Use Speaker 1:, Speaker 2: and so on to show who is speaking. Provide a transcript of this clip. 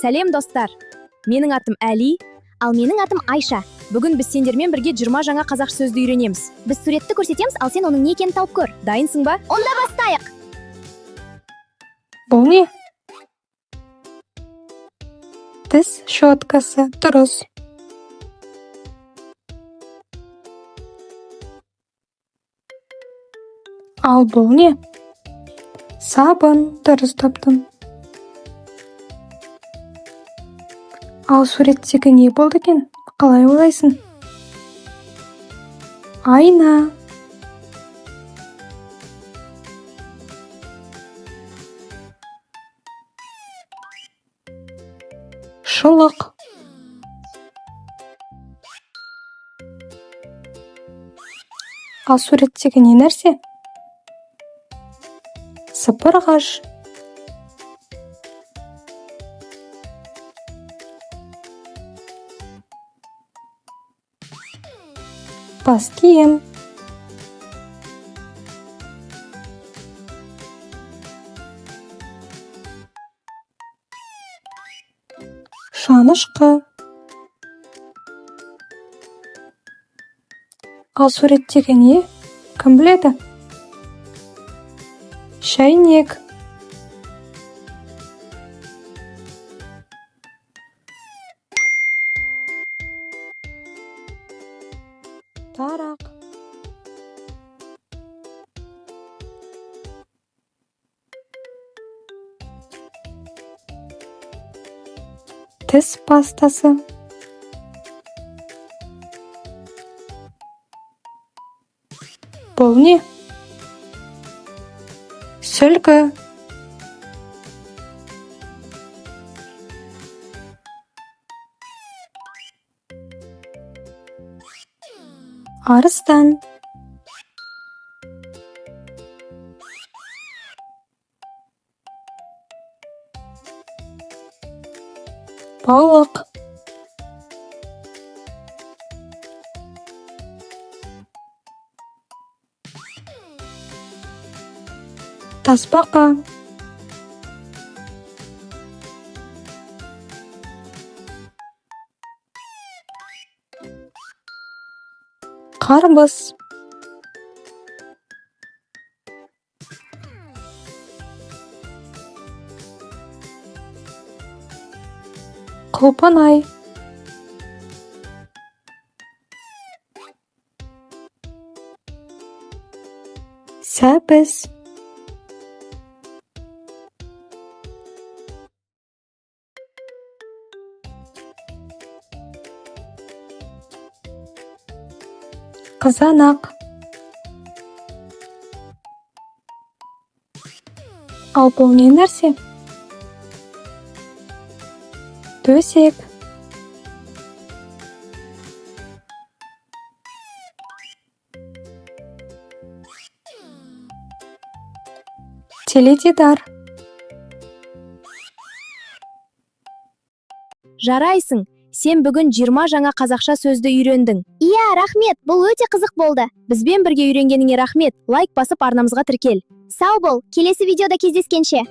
Speaker 1: Сәлем достар. Менің атым Әли,
Speaker 2: ал менің атым Айша.
Speaker 1: Бүгін біз сендермен бірге 20 жаңа қазақша сөзді үйренеміз.
Speaker 2: Біз суретті көрсетеміз, ал сен оның не екенін тауып көр.
Speaker 1: Дайынсың ба?
Speaker 2: Онда бастайық.
Speaker 3: Бұл не? Тіс щеткасы, дұрыс. Ал бұл не? Сабын, дұрыс таптың. Ал суреттегі не болды екен? Қалай ойлайсың? Айна. Шұлық. Ал суреттегі не нәрсе? Сыпырғыш. Бас киім. Шанышқы. Ал суреттегі не? Кім біледі? Шәйнек. Тарақ. Тіс пастасы. Бұл не? Сүлгі. Арыстан. Балық. Тасбақа. Қарбыз. Құлпынай. Сәбіз. Қызанақ. Ал бұл не нәрсе? Төсек. Теледидар.
Speaker 1: Жарайсың. Сен бүгін 20 жаңа қазақша сөзді үйрендің.
Speaker 2: Иә, рахмет, бұл өте қызық болды.
Speaker 1: Бізбен бірге үйренгеніңе рахмет. Лайк басып арнамызға тіркел.
Speaker 2: Сау бол, келесі видеода кездескенше.